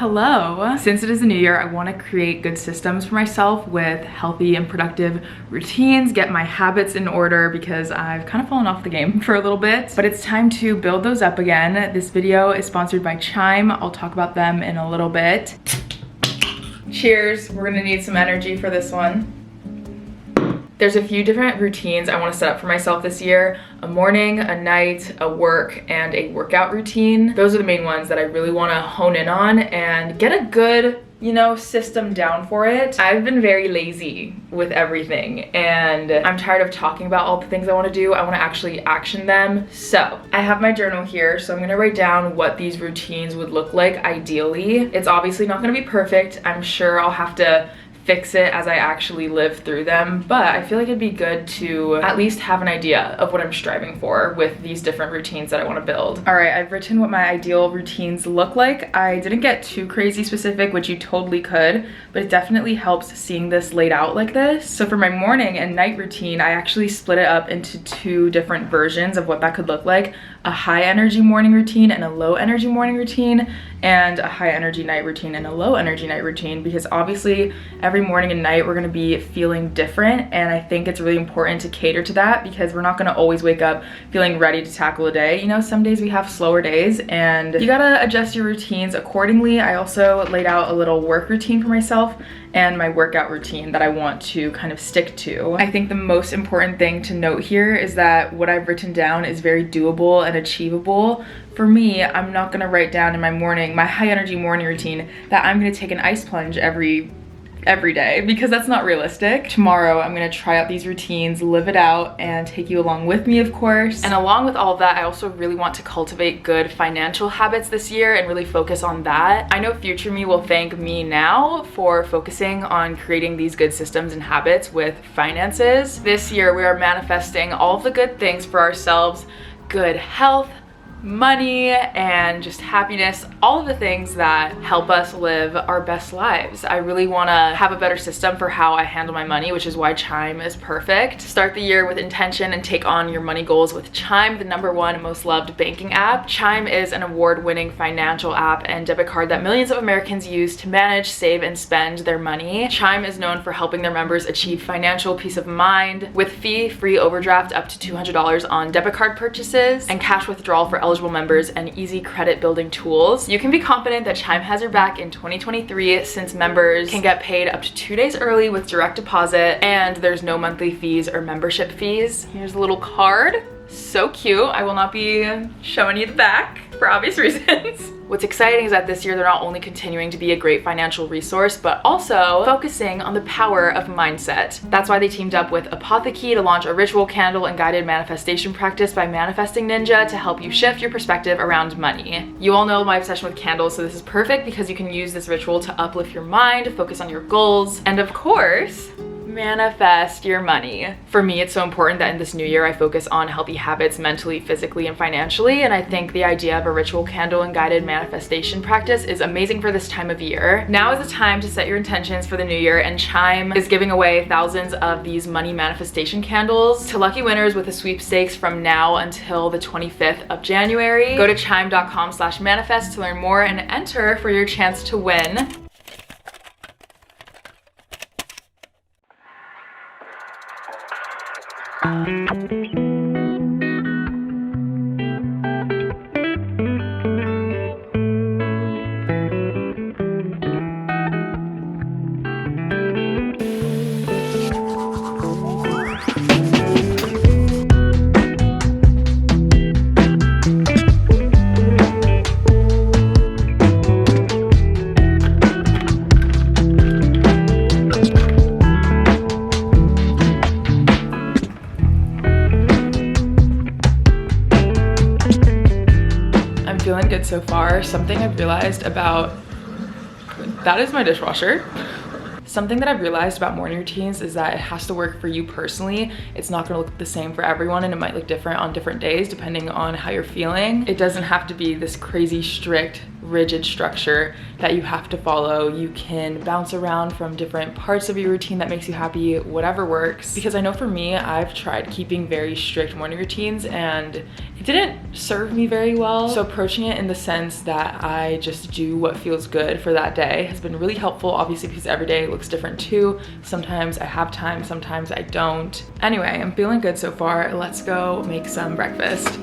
hello. Since it is a new year, I want to create good systems for myself with healthy and productive routines, get my habits in order because I've kind of fallen off the game for a little bit, but it's time to build those up again. This video is sponsored by Chime. I'll talk about them in a little bit. Cheers, we're gonna need some energy for this one. There's a few different routines I want to set up for myself this year. A morning, a night, a work, and a workout routine. Those are the main ones that I really want to hone in on and get a good, system down for it. I've been very lazy with everything and I'm tired of talking about all the things I want to do. I want to actually action them. So I have my journal here, so I'm going to write down what these routines would look like ideally. It's obviously not going to be perfect. I'm sure I'll have to fix it as I actually live through them, but I feel like it'd be good to at least have an idea of what I'm striving for with these different routines that I want to build. All right, I've written what my ideal routines look like. I didn't get too crazy specific, which you totally could, but it definitely helps seeing this laid out like this. So for my morning and night routine, I actually split it up into two different versions of what that could look like. A high energy morning routine and a low energy morning routine, and a high energy night routine and a low energy night routine, because obviously every morning and night we're gonna be feeling different, and I think it's really important to cater to that because we're not gonna always wake up feeling ready to tackle a day. Some days we have slower days and you gotta adjust your routines accordingly. I also laid out a little work routine for myself and my workout routine that I want to kind of stick to. I think the most important thing to note here is that what I've written down is very doable and achievable. For me, I'm not gonna write down in my high energy morning routine that I'm gonna take an ice plunge every day, because that's not realistic. Tomorrow, I'm gonna try out these routines, live it out, and take you along with me, of course. And along with all of that, I also really want to cultivate good financial habits this year and really focus on that. I know future me will thank me now for focusing on creating these good systems and habits with finances. This year, we are manifesting all of the good things for ourselves: good health, money, and just happiness, all of the things that help us live our best lives. I really want to have a better system for how I handle my money, which is why Chime is perfect. Start the year with intention and take on your money goals with Chime, the #1 most loved banking app. Chime is an award-winning financial app and debit card that millions of Americans use to manage, save, and spend their money. Chime is known for helping their members achieve financial peace of mind with fee-free overdraft up to $200 on debit card purchases and cash withdrawal for eligible members and easy credit building tools. You can be confident that Chime has your back in 2023 since members can get paid up to 2 days early with direct deposit, and there's no monthly fees or membership fees. Here's a little card. So cute. I will not be showing you the back for obvious reasons. What's exciting is that this year they're not only continuing to be a great financial resource, but also focusing on the power of mindset. That's why they teamed up with Apotheke to launch a ritual candle and guided manifestation practice by Manifesting Ninja to help you shift your perspective around money. You all know my obsession with candles, so this is perfect because you can use this ritual to uplift your mind, focus on your goals, and of course, manifest your money. For me, it's so important that in this new year I focus on healthy habits mentally, physically, and financially, and I think the idea of a ritual candle and guided manifestation practice is amazing for this time of year. Now is the time to set your intentions for the new year, and Chime is giving away thousands of these money manifestation candles to lucky winners with a sweepstakes from now until the 25th of January. Go to chime.com/manifest to learn more and enter for your chance to win. Feeling good so far. Something I've realized about, that is my dishwasher. Something that I've realized about morning routines is that it has to work for you personally. It's not gonna look the same for everyone, and it might look different on different days depending on how you're feeling. It doesn't have to be this crazy strict rigid structure that you have to follow. You can bounce around from different parts of your routine that makes you happy, whatever works. Because I know for me, I've tried keeping very strict morning routines and it didn't serve me very well. So approaching it in the sense that I just do what feels good for that day has been really helpful, obviously, because every day looks different too. Sometimes I have time, sometimes I don't. Anyway, I'm feeling good so far. Let's go make some breakfast.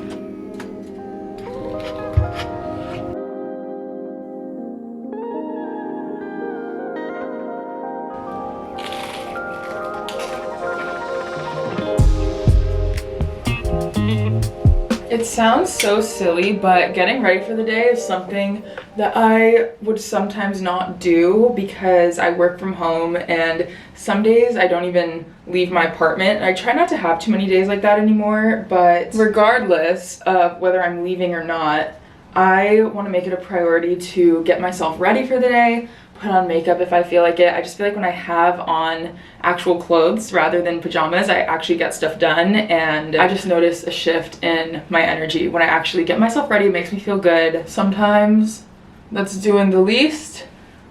It sounds so silly, but getting ready for the day is something that I would sometimes not do because I work from home, and some days I don't even leave my apartment. I try not to have too many days like that anymore, but regardless of whether I'm leaving or not, I want to make it a priority to get myself ready for the day, put on makeup if I feel like it. I just feel like when I have on actual clothes rather than pajamas, I actually get stuff done, and I just notice a shift in my energy. When I actually get myself ready, it makes me feel good. Sometimes that's doing the least.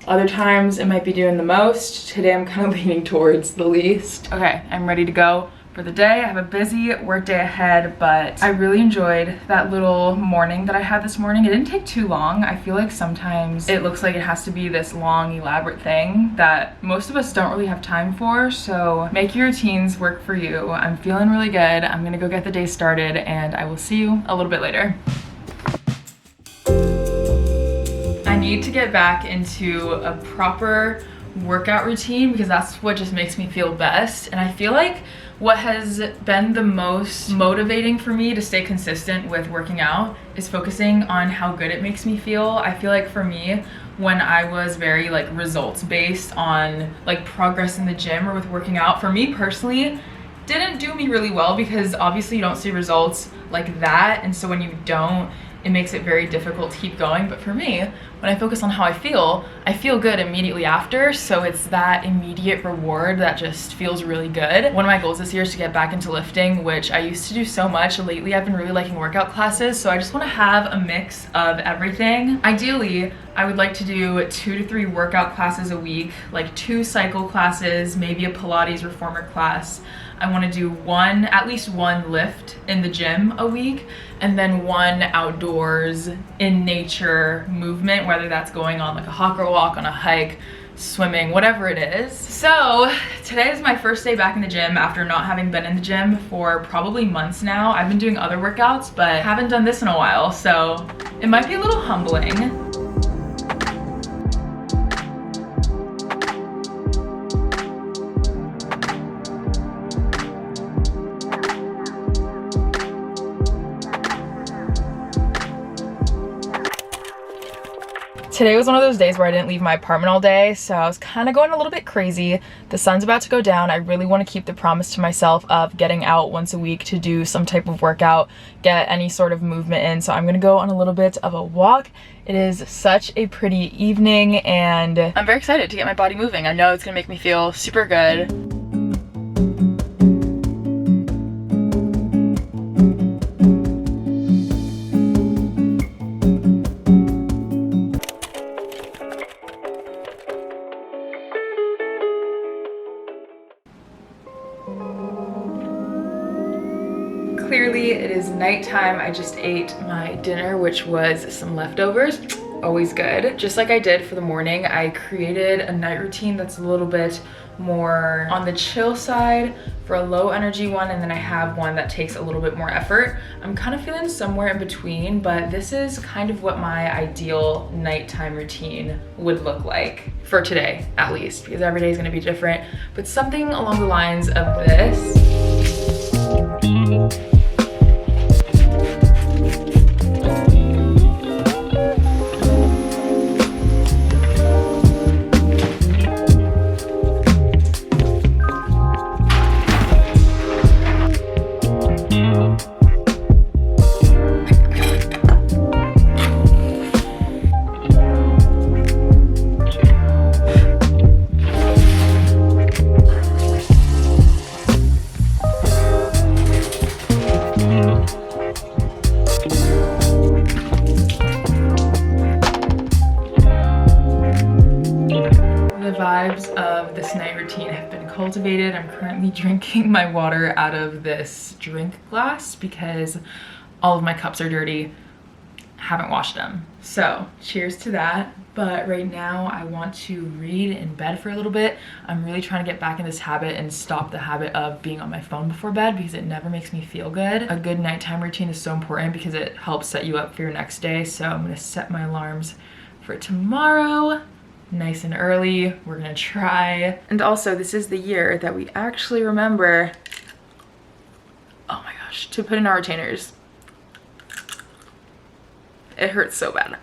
Other times it might be doing the most. Today I'm kind of leaning towards the least. Okay, I'm ready to go for the day. I have a busy work day ahead, but I really enjoyed that little morning that I had this morning. It didn't take too long. I feel like sometimes it looks like it has to be this long, elaborate thing that most of us don't really have time for. So make your routines work for you. I'm feeling really good. I'm gonna go get the day started, and I will see you a little bit later. I need to get back into a proper workout routine because that's what just makes me feel best. And I feel like what has been the most motivating for me to stay consistent with working out is focusing on how good it makes me feel. I feel like for me, when I was very like results based on like progress in the gym or with working out, for me personally, didn't do me really well because obviously you don't see results like that. And so when you don't, it makes it very difficult to keep going. But for me, when I focus on how I feel good immediately after. So it's that immediate reward that just feels really good. One of my goals this year is to get back into lifting, which I used to do so much. Lately, I've been really liking workout classes. So I just want to have a mix of everything. Ideally, I would like to do 2 to 3 workout classes a week, like 2 cycle classes, maybe a Pilates reformer class. I want to do at least one lift in the gym a week, and then 1 outdoors in nature movement, whether that's going on like a hawker walk, on a hike, swimming, whatever it is. So today is my first day back in the gym after not having been in the gym for probably months now. I've been doing other workouts, but haven't done this in a while, so it might be a little humbling. Today was one of those days where I didn't leave my apartment all day, so I was kind of going a little bit crazy. The sun's about to go down. I really want to keep the promise to myself of getting out once a week to do some type of workout, get any sort of movement in. So I'm going to go on a little bit of a walk. It is such a pretty evening, and I'm very excited to get my body moving. I know it's going to make me feel super good. Clearly it is nighttime. I just ate my dinner, which was some leftovers. Always good. Just like I did for the morning, I created a night routine that's a little bit more on the chill side for a low energy one, and then I have one that takes a little bit more effort. I'm kind of feeling somewhere in between, but this is kind of what my ideal nighttime routine would look like for today, at least, because every day is going to be different, but something along the lines of this. activated. I'm currently drinking my water out of this drink glass because all of my cups are dirty. Haven't washed them. So cheers to that. But right now I want to read in bed for a little bit. I'm really trying to get back in this habit and stop the habit of being on my phone before bed because it never makes me feel good. A good nighttime routine is so important because it helps set you up for your next day. So I'm gonna set my alarms for tomorrow, nice and early. We're gonna try. And also, this is the year that we actually remember, oh my gosh, to put in our retainers. It hurts so bad.